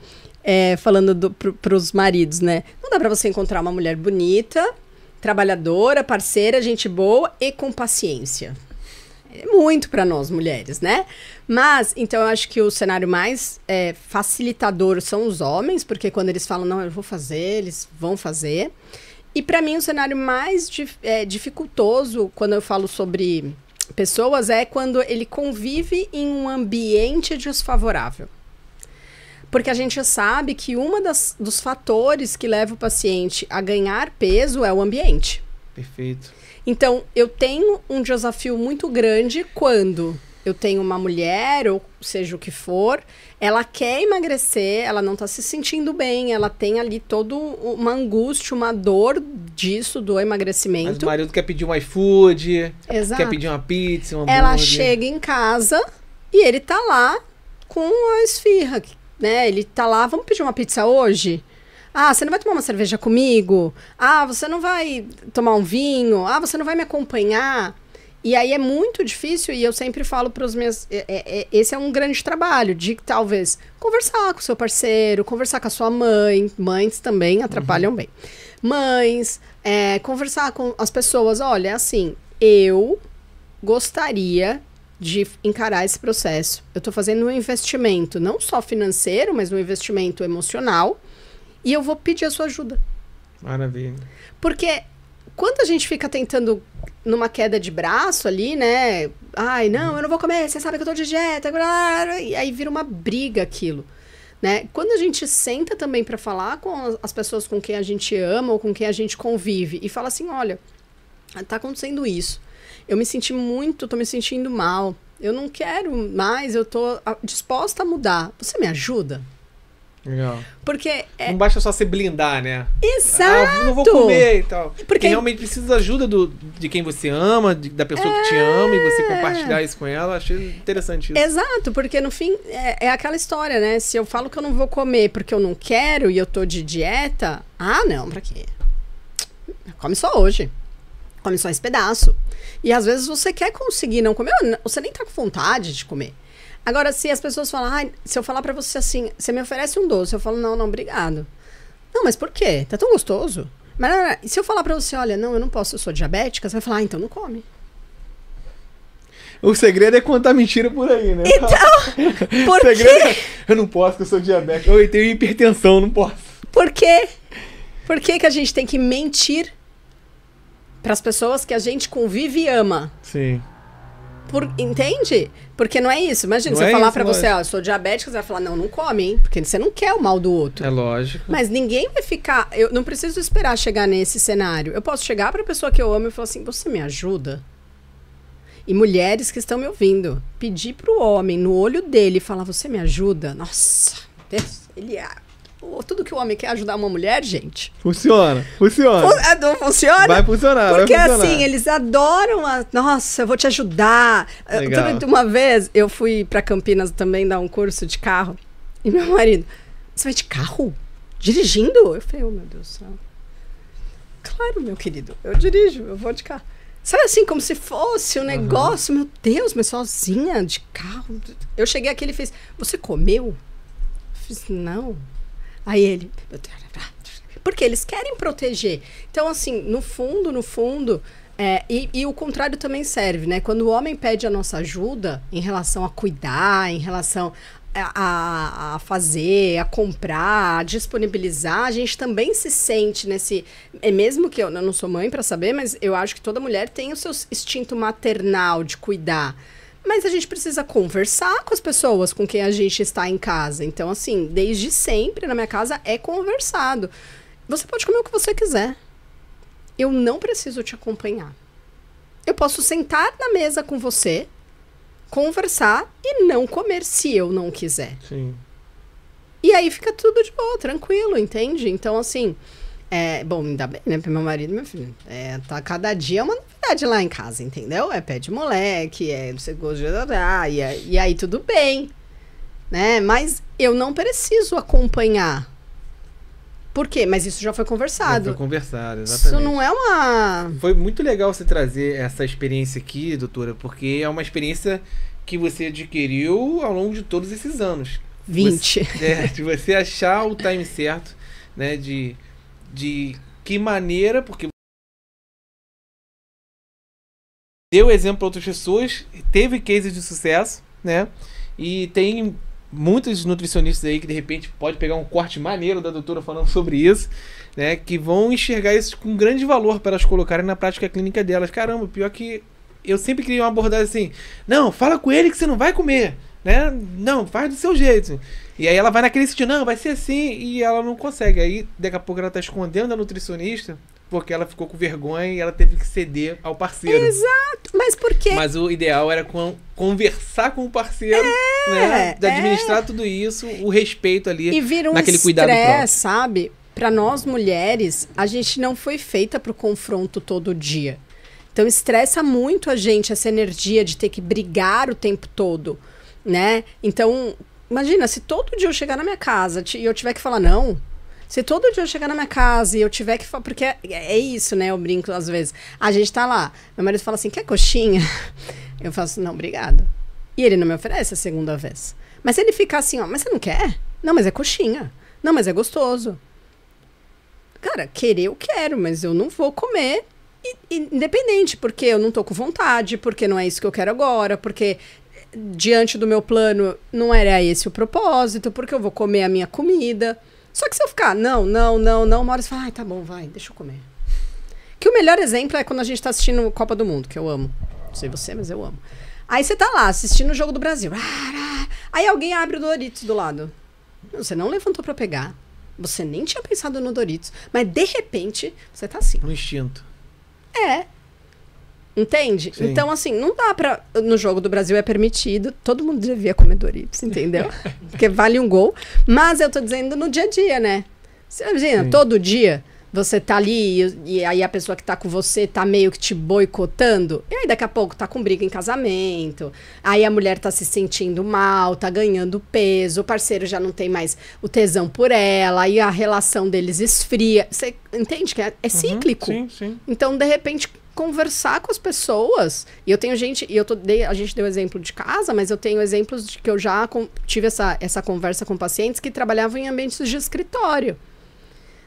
falando pros maridos, né? Não dá pra você encontrar uma mulher bonita, trabalhadora, parceira, gente boa e com paciência. É muito para nós mulheres, né? Mas, então, eu acho que o cenário mais facilitador são os homens, porque quando eles falam, não, eu vou fazer, eles vão fazer. E para mim, o cenário mais dificultoso, quando eu falo sobre pessoas, é quando ele convive em um ambiente desfavorável. Porque a gente sabe que dos fatores que leva o paciente a ganhar peso é o ambiente. Perfeito. Então, eu tenho um desafio muito grande quando eu tenho uma mulher, ou seja o que for, ela quer emagrecer, ela não está se sentindo bem, ela tem ali toda uma angústia, uma dor disso, do emagrecimento. Mas o marido quer pedir um iFood, Exato. quer pedir uma pizza, um hambúrguer. Ela chega em casa e ele tá lá com a esfirra, né? Ele tá lá, vamos pedir uma pizza hoje? Ah, você não vai tomar uma cerveja comigo? Ah, você não vai tomar um vinho? Ah, você não vai me acompanhar? E aí é muito difícil, e eu sempre falo para os meus... esse é um grande trabalho, de talvez conversar com o seu parceiro, conversar com a sua mãe. Mães também atrapalham bem. Mães, conversar com as pessoas. Olha, assim, eu gostaria de encarar esse processo. Eu estou fazendo um investimento, não só financeiro, mas um investimento emocional, e eu vou pedir a sua ajuda. Maravilha. Porque quando a gente fica tentando numa queda de braço ali, né? Ai, não, eu não vou comer, você sabe que eu tô de dieta. E aí vira uma briga aquilo, né? Quando a gente senta também para falar com as pessoas com quem a gente ama ou com quem a gente convive e fala assim, olha, tá acontecendo isso. Eu me senti tô me sentindo mal. Eu não quero mais, eu tô disposta a mudar. Você me ajuda? Legal. Porque não basta só se blindar, né? Exato! Não vou comer e tal. Porque realmente precisa da ajuda de quem você ama, da pessoa que te ama, e você compartilhar isso com ela. Achei interessante isso. Exato, porque no fim é aquela história, né? Se eu falo que eu não vou comer porque eu não quero e eu tô de dieta, não, pra quê? Come só hoje. Come só esse pedaço. E às vezes você quer conseguir não comer, você nem tá com vontade de comer. Agora, se as pessoas falam, se eu falar pra você assim, você me oferece um doce, eu falo, não, obrigado. Não, mas por quê? Tá tão gostoso. Mas não. E se eu falar pra você, olha, não, eu não posso, eu sou diabética, você vai falar, então não come. O segredo é contar mentira por aí, né? Então, por quê? Eu não posso, porque eu sou diabética. Eu tenho hipertensão, não posso. Por quê? Por que a gente tem que mentir pras pessoas que a gente convive e ama? Sim. Entende? Porque não é isso. Imagina, se eu falar pra você, eu sou diabética, você vai falar, não come, hein? Porque você não quer o mal do outro. É lógico. Mas ninguém vai ficar... Eu não preciso esperar chegar nesse cenário. Eu posso chegar pra pessoa que eu amo e falar assim, você me ajuda? E mulheres que estão me ouvindo, pedir pro homem, no olho dele, falar, você me ajuda? Nossa, Deus, ele é... Tudo que o homem quer ajudar uma mulher, gente. Funciona. Não funciona? Vai funcionar. Porque assim, eles adoram nossa, eu vou te ajudar. Uma vez eu fui pra Campinas também dar um curso de carro. E meu marido, você vai de carro? Dirigindo? Eu falei, oh meu Deus do céu. Claro, meu querido, eu dirijo, eu vou de carro. Sabe assim, como se fosse um negócio, meu Deus, mas sozinha de carro. Eu cheguei aqui e ele fez, você comeu? Eu fiz, não. Aí ele... Porque eles querem proteger. Então, assim, no fundo... E o contrário também serve, né? Quando o homem pede a nossa ajuda em relação a cuidar, em relação a fazer, a comprar, a disponibilizar, a gente também se sente nesse... Mesmo que eu não sou mãe para saber, mas eu acho que toda mulher tem o seu instinto maternal de cuidar, Mas a gente precisa conversar com as pessoas com quem a gente está em casa. Então, assim, desde sempre na minha casa é conversado. Você pode comer o que você quiser. Eu não preciso te acompanhar. Eu posso sentar na mesa com você, conversar e não comer se eu não quiser. Sim. E aí fica tudo de boa, tranquilo, entende? Então, assim, bom, ainda bem, né, pro meu marido e meu filho. Tá cada dia uma novidade lá em casa, entendeu? É pé de moleque, não sei o que, e aí tudo bem, né? Mas eu não preciso acompanhar. Por quê? Mas isso já foi conversado. Já foi conversado, exatamente. Isso não é uma... Foi muito legal você trazer essa experiência aqui, doutora, porque é uma experiência que você adquiriu ao longo de todos esses anos. 20. De você achar o time certo, né? De que maneira, porque deu exemplo para outras pessoas, teve cases de sucesso, né? E tem muitos nutricionistas aí que de repente pode pegar um corte maneiro da doutora falando sobre isso, né? Que vão enxergar isso com grande valor para elas colocarem na prática clínica delas. Caramba, pior que eu sempre queria uma abordagem assim, não, fala com ele que você não vai comer, né? Não, faz do seu jeito. E aí ela vai naquele sentido, não, vai ser assim, e ela não consegue. Aí daqui a pouco ela tá escondendo a nutricionista porque ela ficou com vergonha e ela teve que ceder ao parceiro. Exato, mas por quê? Mas o ideal era conversar com o parceiro, né? De administrar tudo isso, o respeito ali, e vira naquele cuidado próprio. Sabe? Para nós mulheres, a gente não foi feita pro confronto todo dia. Então estressa muito a gente essa energia de ter que brigar o tempo todo, né? Então, imagina, se todo dia eu chegar na minha casa e eu tiver que falar não, se todo dia eu chegar na minha casa e eu tiver que falar, porque é isso, né? Eu brinco às vezes. A gente tá lá, meu marido fala assim, quer coxinha? Eu faço, não, obrigado. E ele não me oferece a segunda vez. Mas se ele ficar assim, ó, mas você não quer? Não, mas é coxinha. Não, mas é gostoso. Cara, querer eu quero, mas eu não vou comer independente, porque eu não tô com vontade, porque não é isso que eu quero agora, porque diante do meu plano não era esse o propósito, porque eu vou comer a minha comida. Só que se eu ficar, não, uma hora você fala, ai, tá bom, vai, deixa eu comer. Que o melhor exemplo é quando a gente tá assistindo Copa do Mundo, que eu amo. Não sei você, mas eu amo. Aí você tá lá, assistindo o jogo do Brasil. Aí alguém abre o Doritos do lado. Você não levantou pra pegar. Você nem tinha pensado no Doritos. Mas, de repente, você tá assim. No instinto. Entende? Sim. Então, assim, não dá pra... No jogo do Brasil é permitido. Todo mundo devia comer Doritos, entendeu? Porque vale um gol. Mas eu tô dizendo no dia a dia, né? Você imagina, todo dia você tá ali e aí a pessoa que tá com você tá meio que te boicotando. E aí daqui a pouco tá com briga em casamento. Aí a mulher tá se sentindo mal, tá ganhando peso. O parceiro já não tem mais o tesão por ela. Aí a relação deles esfria. Você entende que é cíclico? Sim, sim. Então, de repente, conversar com as pessoas. E eu tenho gente... a gente deu exemplo de casa, mas eu tenho exemplos de que eu já tive essa conversa com pacientes que trabalhavam em ambientes de escritório.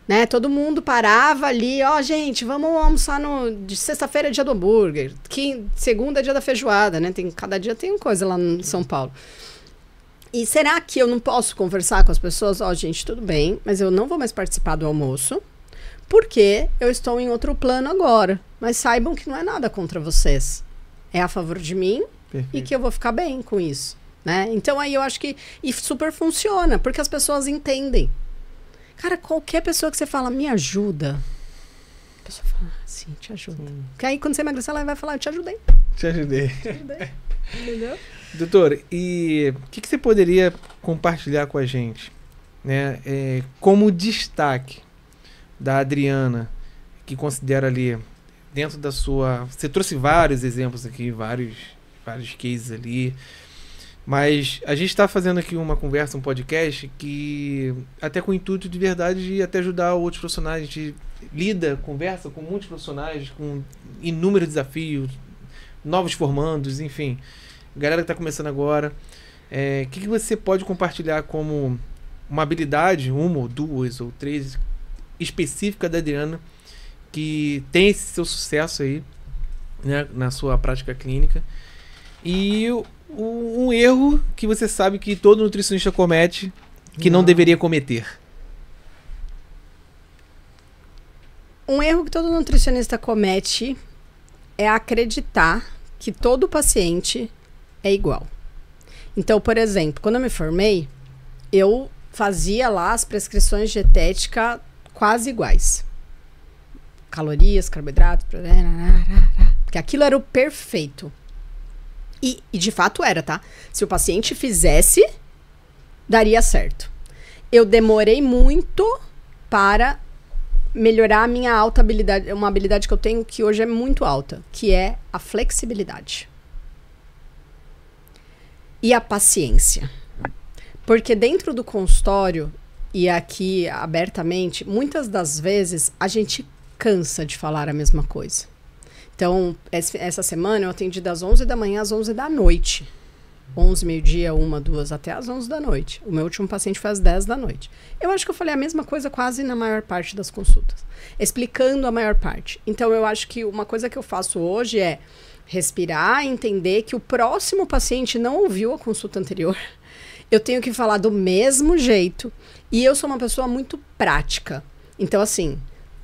Né? Todo mundo parava ali, gente, vamos almoçar de sexta-feira é dia do hambúrguer, segunda é dia da feijoada, né? Cada dia tem uma coisa lá em São Paulo. E será que eu não posso conversar com as pessoas? Gente, tudo bem, mas eu não vou mais participar do almoço, porque eu estou em outro plano agora. Mas saibam que não é nada contra vocês. É a favor de mim. Perfeito. E que eu vou ficar bem com isso, né? Então aí eu acho que super funciona, porque as pessoas entendem. Cara, qualquer pessoa que você fala, me ajuda. A pessoa fala, sim, te ajudo. Porque aí quando você emagrecer, ela vai falar, eu te ajudei. Te ajudei. Entendeu? Doutor, e o que você poderia compartilhar com a gente, né? Como destaque da Adriana, que considera ali, dentro da sua... Você trouxe vários exemplos aqui, vários cases ali. Mas a gente está fazendo aqui uma conversa, um podcast, que até com o intuito de verdade de até ajudar outros profissionais. A gente conversa com muitos profissionais, com inúmeros desafios, novos formandos, enfim. Galera que está começando agora. O que você pode compartilhar como uma habilidade, uma ou duas ou três, específica da Adriana, que tem esse seu sucesso aí, né, na sua prática clínica, e um erro que você sabe que todo nutricionista comete, que não deveria cometer? Um erro que todo nutricionista comete é acreditar que todo paciente é igual. Então, por exemplo, quando eu me formei, eu fazia lá as prescrições de dietética quase iguais. Calorias, carboidratos, porque aquilo era o perfeito. E de fato era, tá? Se o paciente fizesse, daria certo. Eu demorei muito para melhorar a minha alta habilidade, uma habilidade que eu tenho que hoje é muito alta, que é a flexibilidade. E a paciência. Porque dentro do consultório, e aqui abertamente, muitas das vezes a gente cansa de falar a mesma coisa. Então, essa semana eu atendi das 11 da manhã às 11 da noite. 11, meio-dia, 1, 2, até às 11 da noite. O meu último paciente foi às 10 da noite. Eu acho que eu falei a mesma coisa quase na maior parte das consultas. Explicando a maior parte. Então, eu acho que uma coisa que eu faço hoje é respirar e entender que o próximo paciente não ouviu a consulta anterior. Eu tenho que falar do mesmo jeito. E eu sou uma pessoa muito prática. Então, assim,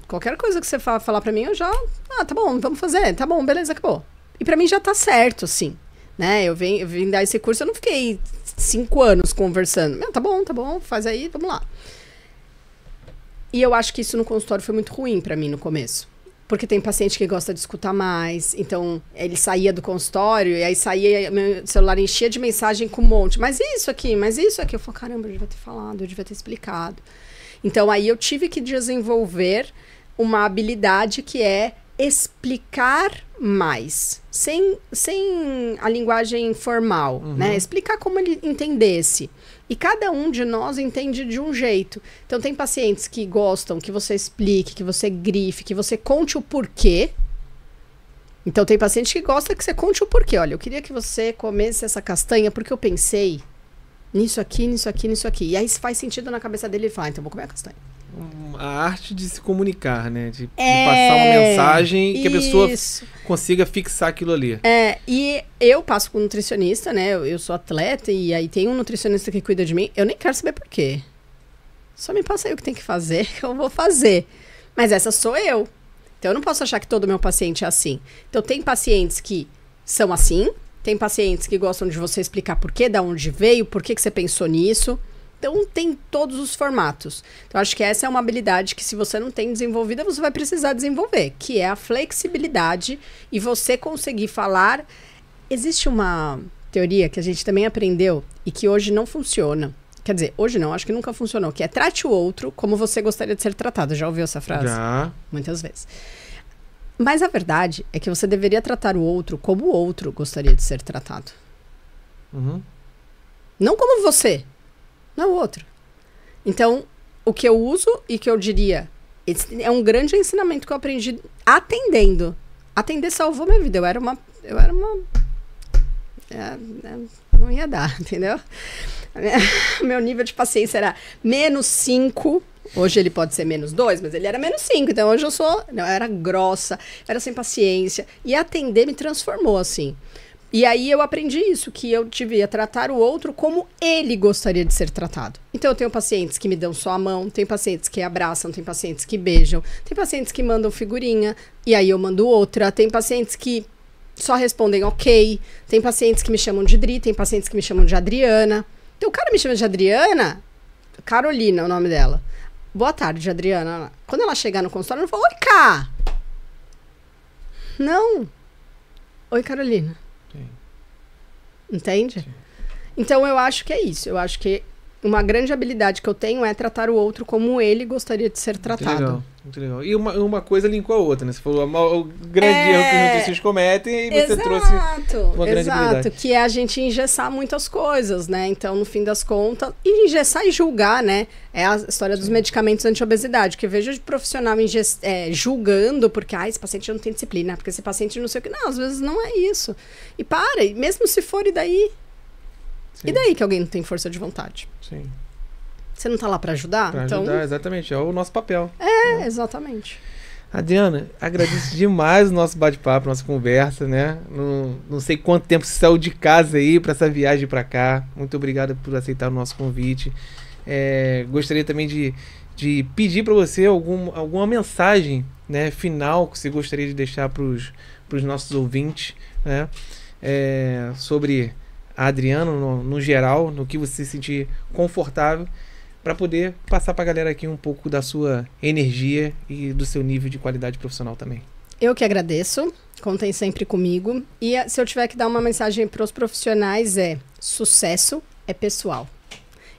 qualquer coisa que você falar pra mim, eu já... Ah, tá bom, vamos fazer. Tá bom, beleza, acabou. E pra mim já tá certo, assim. Né? Eu vim dar esse curso, eu não fiquei 5 anos conversando. Tá bom, faz aí, vamos lá. E eu acho que isso no consultório foi muito ruim pra mim no começo. Porque tem paciente que gosta de escutar mais. Então, ele saía do consultório e aí saía, meu celular enchia de mensagem com um monte. Mas isso aqui. Eu falei, caramba, eu devia ter falado, eu devia ter explicado. Então, aí eu tive que desenvolver uma habilidade que é explicar mais, sem a linguagem formal, né? Explicar como ele entendesse. E cada um de nós entende de um jeito. Então, tem pacientes que gostam que você explique, que você grife, que você conte o porquê. Então, tem paciente que gosta que você conte o porquê. Olha, eu queria que você comesse essa castanha porque eu pensei nisso aqui. E aí faz sentido na cabeça dele e fala, então vou comer a castanha. A arte de se comunicar, né? De passar uma mensagem e que a pessoa consiga fixar aquilo ali. E eu passo com um nutricionista, né? Eu sou atleta e aí tem um nutricionista que cuida de mim. Eu nem quero saber por quê. Só me passa aí o que tem que fazer, que eu vou fazer. Mas essa sou eu. Então eu não posso achar que todo meu paciente é assim. Então tem pacientes que são assim, tem pacientes que gostam de você explicar por quê, da onde veio, por que você pensou nisso. Então, tem todos os formatos. Então, acho que essa é uma habilidade que, se você não tem desenvolvida, você vai precisar desenvolver, que é a flexibilidade e você conseguir falar. Existe uma teoria que a gente também aprendeu e que hoje não funciona. Quer dizer, hoje não, acho que nunca funcionou, que é trate o outro como você gostaria de ser tratado. Já ouviu essa frase? Já. Muitas vezes. Mas a verdade é que você deveria tratar o outro como o outro gostaria de ser tratado. Não como você. Não o outro. Então, o que eu uso e que eu diria, esse é um grande ensinamento que eu aprendi atendendo. Atender salvou minha vida. Eu era uma não ia dar, entendeu? Meu nível de paciência era -5. Hoje ele pode ser -2, mas ele era -5. Então, hoje eu era grossa, era sem paciência. E atender me transformou, assim. E aí eu aprendi isso, que eu devia tratar o outro como ele gostaria de ser tratado. Então eu tenho pacientes que me dão só a mão, tem pacientes que abraçam, tem pacientes que beijam, tem pacientes que mandam figurinha, e aí eu mando outra, tem pacientes que só respondem ok, tem pacientes que me chamam de Dri, tem pacientes que me chamam de Adriana. Então o cara me chama de Adriana, Carolina é o nome dela. Boa tarde, Adriana. Quando ela chegar no consultório, ela fala, oi, Cá! Não. Oi, Carolina. Entende? Sim. Então, eu acho que é isso. Eu acho que uma grande habilidade que eu tenho é tratar o outro como ele gostaria de ser tratado. Muito legal. E uma coisa linkou a outra, né? Você falou o grande erro que os nutricionistas cometem e você trouxe uma grande habilidade. Que é a gente engessar muitas coisas, né? Então, no fim das contas... E engessar e julgar, né? É a história dos medicamentos anti-obesidade, que eu vejo de profissional julgando porque esse paciente não tem disciplina, porque esse paciente não sei o que... Não, às vezes não é isso. E para, e mesmo se for, e daí? Sim. E daí que alguém não tem força de vontade? Sim. Você não tá lá para ajudar? Para ajudar, exatamente. É o nosso papel. Exatamente. Adriana, agradeço demais o nosso bate-papo, nossa conversa, né? Não sei quanto tempo você saiu de casa aí para essa viagem para cá. Muito obrigado por aceitar o nosso convite. Gostaria também de pedir para você alguma mensagem, né, final que você gostaria de deixar para os nossos ouvintes, né? Sobre a Adriana, no geral, no que você se sentir confortável, para poder passar para a galera aqui um pouco da sua energia e do seu nível de qualidade profissional também. Eu que agradeço, contem sempre comigo. E se eu tiver que dar uma mensagem para os profissionais sucesso é pessoal.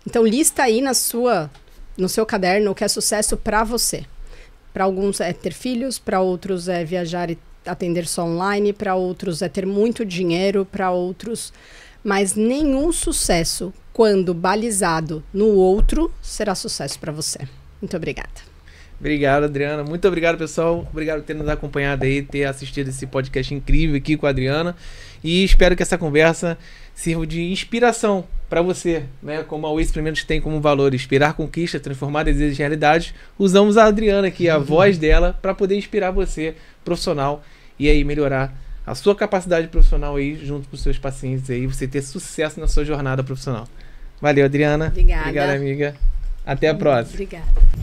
Então lista aí no seu caderno o que é sucesso para você. Para alguns é ter filhos, para outros é viajar e atender só online, para outros é ter muito dinheiro, para outros... Mas nenhum sucesso, quando balizado no outro, será sucesso para você. Muito obrigada. Obrigado, Adriana. Muito obrigado, pessoal. Obrigado por ter nos acompanhado aí, ter assistido esse podcast incrível aqui com a Adriana. E espero que essa conversa sirva de inspiração para você, né? Como a Way Suplementos tem como valor inspirar conquista, transformar desejos em realidade, usamos a Adriana aqui, a voz dela, para poder inspirar você, profissional, e aí melhorar a sua capacidade profissional aí junto com os seus pacientes aí, você ter sucesso na sua jornada profissional. Valeu, Adriana. Obrigada. Obrigada, amiga. Até a próxima. Obrigada.